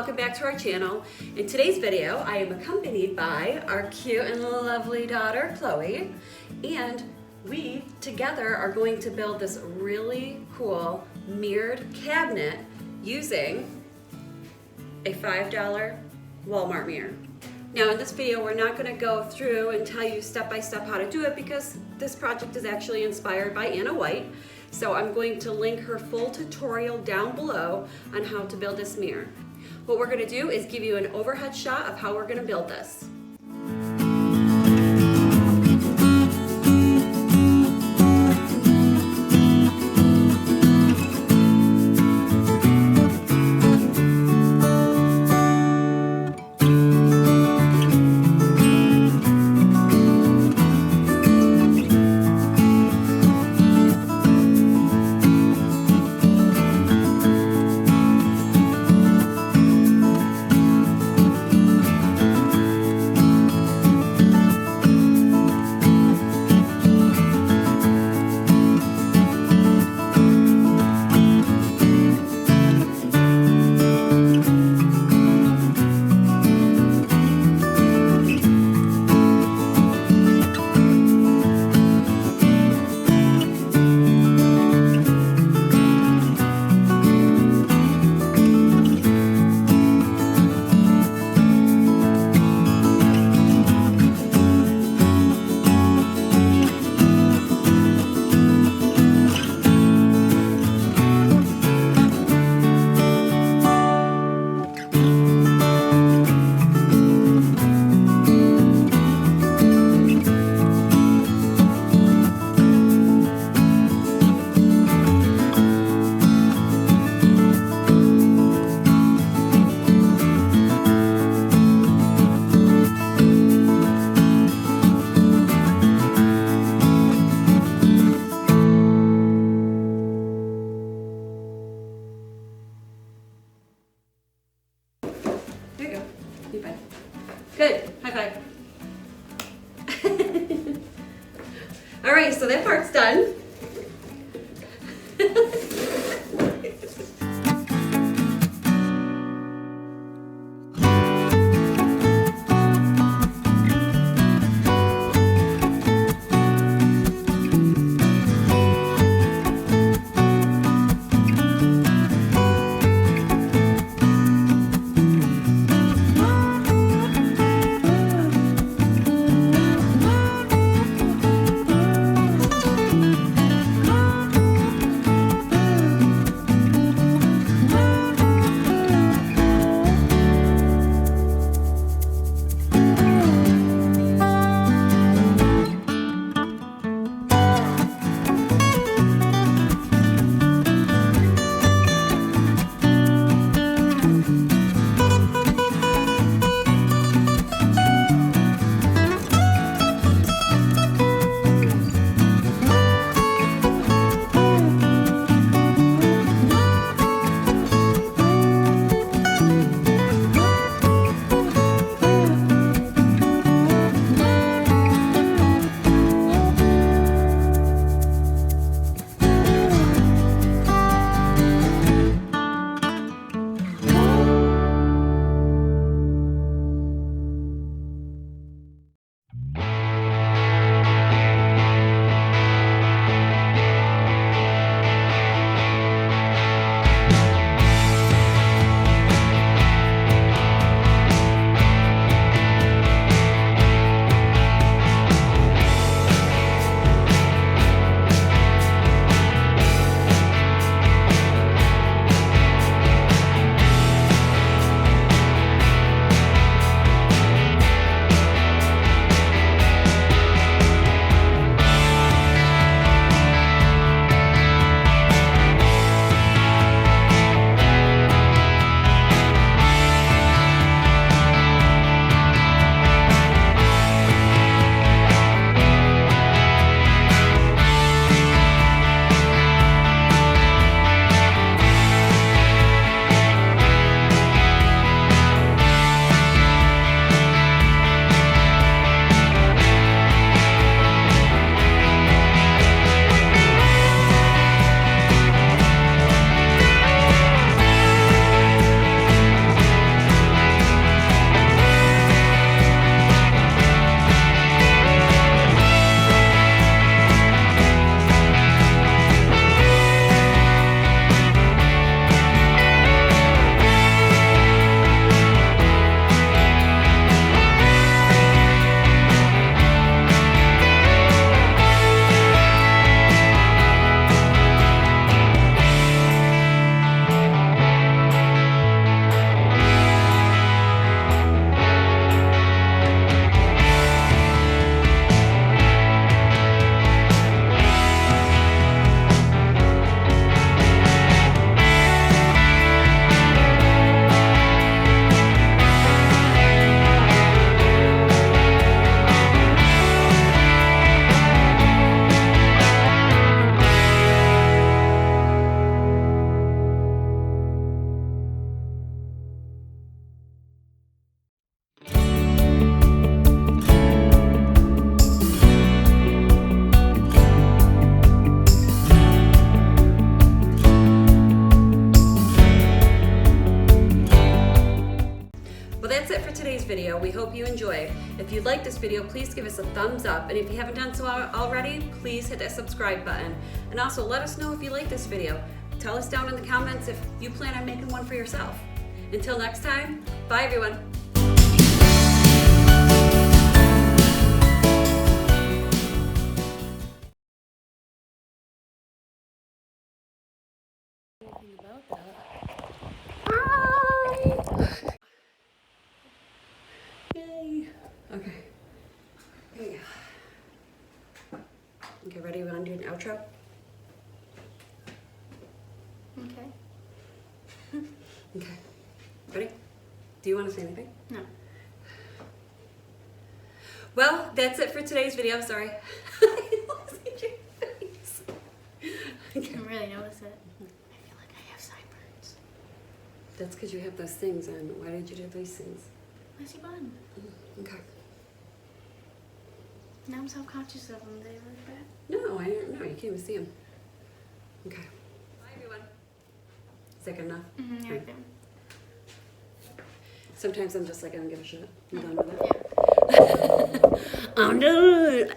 welcome back to our channel. In today's video, I am accompanied by our cute and lovely daughter, Chloe, and we together are going to build this really cool mirrored cabinet using a $5 Walmart mirror. Now in this video, we're not going to go through and tell you step by step how to do it because this project is actually inspired by Anna White. So I'm going to link her full tutorial down below on how to build this mirror. What we're going to do is give you an overhead shot of how we're going to build this. There you go. High five. Good. High five. All right, so that part's done. hope you enjoyed. If you like this video, please give us a thumbs up. And if you haven't done so already, please hit that subscribe button. And also let us know if you like this video. Tell us down in the comments if you plan on making one for yourself. Until next time, bye everyone. Yay. Okay. Here you go. Okay, ready? We want to do an outro? Okay. Okay. Ready? Do you want to say anything? No. Well, that's it for today's video. Sorry. I lost your face. Okay. I really notice it. I feel like I have sideburns. That's because you have those things on. Why did you do these things? Messy bun. Okay. Now I'm self-conscious of them. They look bad. No, I don't know. You can't even see them. Okay. Bye, everyone. Is that good enough? Mm-hmm, Right. yeah. Sometimes I'm just like, I don't give a shit. I'm done with Yeah. it. I'm done.